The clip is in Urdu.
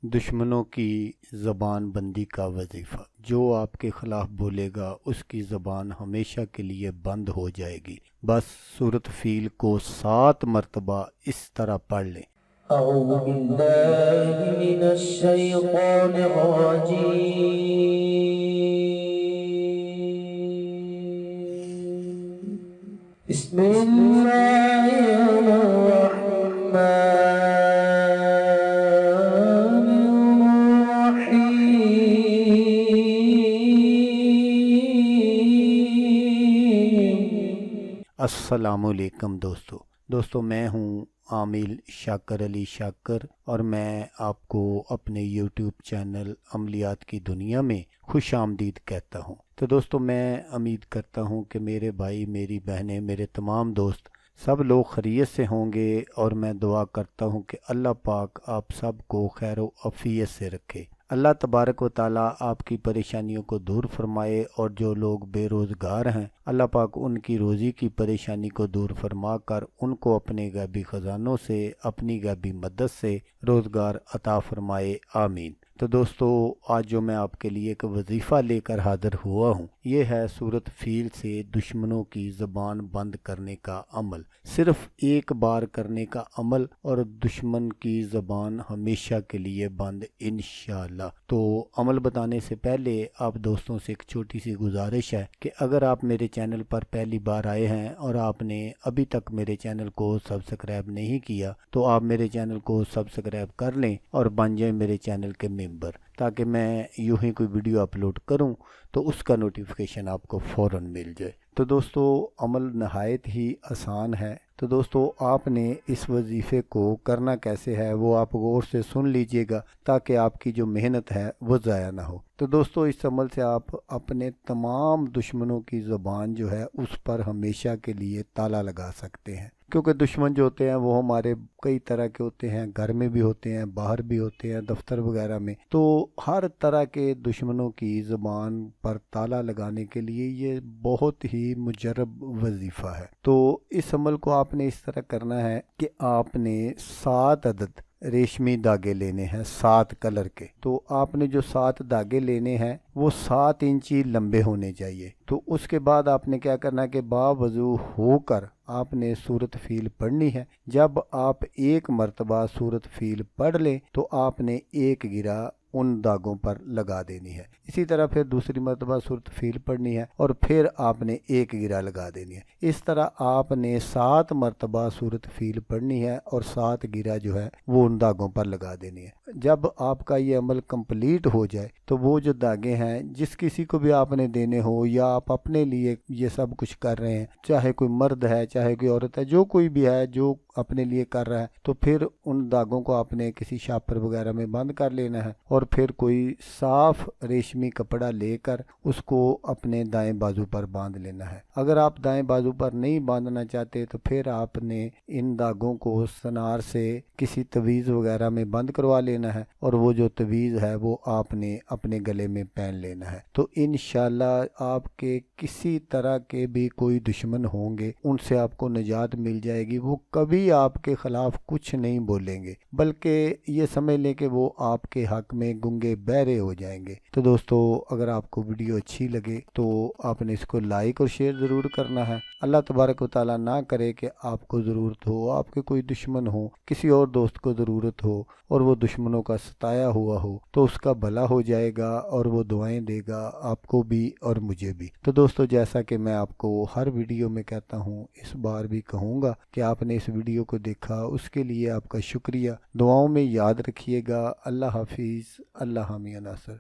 دشمنوں کی زبان بندی کا وظیفہ۔ جو آپ کے خلاف بولے گا اس کی زبان ہمیشہ کے لیے بند ہو جائے گی۔ بس سورۃ فیل کو 7 مرتبہ اس طرح پڑھ لیں۔ اعوذ باللہ من الشیطان الرجیم، بسم اللہ الرحمن السلام علیکم دوستو میں ہوں عامل شاکر علی شاکر، اور میں آپ کو اپنے یوٹیوب چینل عملیات کی دنیا میں خوش آمدید کہتا ہوں۔ تو دوستو میں امید کرتا ہوں کہ میرے بھائی، میری بہنیں، میرے تمام دوست سب لوگ خیریت سے ہوں گے، اور میں دعا کرتا ہوں کہ اللہ پاک آپ سب کو خیر و عافیت سے رکھے۔ اللہ تبارک و تعالیٰ آپ کی پریشانیوں کو دور فرمائے، اور جو لوگ بے روزگار ہیں اللہ پاک ان کی روزی کی پریشانی کو دور فرما کر ان کو اپنے غیبی خزانوں سے، اپنی غیبی مدد سے روزگار عطا فرمائے، آمین۔ تو دوستو آج جو میں آپ کے لیے ایک وظیفہ لے کر حاضر ہوا ہوں، یہ ہے سورۃ فیل سے دشمنوں کی زبان بند کرنے کا عمل۔ صرف ایک بار کرنے کا عمل، اور دشمن کی زبان ہمیشہ کے لیے بند انشاءاللہ۔ تو عمل بتانے سے پہلے آپ دوستوں سے ایک چھوٹی سی گزارش ہے کہ اگر آپ میرے چینل پر پہلی بار آئے ہیں اور آپ نے ابھی تک میرے چینل کو سبسکرائب نہیں کیا، تو آپ میرے چینل کو سبسکرائب کر لیں اور بن جائیں میرے چینل کے ممبر، تاکہ میں یوں ہی کوئی ویڈیو اپلوڈ کروں تو اس کا نوٹیفیکیشن آپ کو فوراً مل جائے۔ تو دوستو عمل نہایت ہی آسان ہے۔ تو دوستو آپ نے اس وظیفے کو کرنا کیسے ہے وہ آپ غور سے سن لیجئے گا، تاکہ آپ کی جو محنت ہے وہ ضائع نہ ہو۔ تو دوستو اس عمل سے آپ اپنے تمام دشمنوں کی زبان جو ہے اس پر ہمیشہ کے لیے تالا لگا سکتے ہیں، کیونکہ دشمن جو ہوتے ہیں وہ ہمارے کئی طرح کے ہوتے ہیں، گھر میں بھی ہوتے ہیں، باہر بھی ہوتے ہیں، دفتر وغیرہ میں۔ تو ہر طرح کے دشمنوں کی زبان پر تالا لگانے کے لیے یہ بہت ہی مجرب وظیفہ ہے۔ تو اس عمل کو آپ نے اس طرح کرنا ہے کہ آپ نے 7 عدد ریشمی دھاگے لینے ہیں، 7 کلر کے۔ تو آپ نے جو 7 دھاگے لینے ہیں وہ 7 انچی لمبے ہونے چاہیے۔ تو اس کے بعد آپ نے کیا کرنا ہے کہ باوضو ہو کر آپ نے سورۃ فیل پڑھنی ہے۔ جب آپ ایک مرتبہ سورۃ فیل پڑھ لیں تو آپ نے ایک گرہ ان داغوں پر لگا دینی ہے۔ اسی طرح پھر دوسری مرتبہ سورۃ فیل پڑھنی ہے، اور پھر آپ نے ایک گرہ لگا دینی ہے۔ اس طرح آپ نے 7 مرتبہ سورۃ فیل پڑھنی ہے، اور 7 گرہ جو ہے وہ ان داغوں پر لگا دینی ہے۔ جب آپ کا یہ عمل کمپلیٹ ہو جائے تو وہ جو داغے ہیں جس کسی کو بھی آپ نے دینے ہو، یا آپ اپنے لیے یہ سب کچھ کر رہے ہیں، چاہے کوئی مرد ہے چاہے کوئی عورت ہے، جو کوئی بھی ہے جو اپنے لیے کر رہا ہے، تو پھر ان داغوں کو آپ نے کسی شاپر وغیرہ میں بند کر لینا ہے، اور پھر کوئی صاف ریشمی کپڑا لے کر اس کو اپنے دائیں بازو پر باندھ لینا ہے۔ اگر آپ دائیں بازو پر نہیں باندھنا چاہتے تو پھر آپ نے ان داغوں کو سنار سے کسی تویز وغیرہ میں بند کروا لینا ہے، اور وہ جو تویز ہے وہ آپ نے اپنے گلے میں پہن لینا ہے۔ تو انشاءاللہ آپ کے کسی طرح کے بھی کوئی دشمن ہوں گے ان سے آپ کو نجات مل جائے گی۔ وہ کبھی آپ کے خلاف کچھ نہیں بولیں گے، بلکہ یہ سمجھ لیں کہ وہ آپ کے حق میں گنگے بہرے ہو جائیں گے۔ تو دوستو اگر آپ کو ویڈیو اچھی لگے تو آپ نے اس کو لائک اور شیئر ضرور کرنا ہے۔ اللہ تبارک و تعالیٰ نہ کرے کہ آپ کو ضرورت ہو، آپ کے کوئی دشمن ہو، کسی اور دوست کو ضرورت ہو اور وہ دشمنوں کا ستایا ہوا ہو، تو اس کا بھلا ہو جائے گا اور وہ دعائیں دے گا آپ کو بھی اور مجھے بھی۔ تو دوستو جیسا کہ میں آپ کو ہر ویڈیو میں کہتا ہوں، اس بار بھی کہوں گا کہ آپ نے اس ویڈیو کو دیکھا، اس کے لیے آپ کا شکریہ۔ دعاؤں میں یاد رکھیے گا۔ اللہ حافظ، اللہ حامی ناصر۔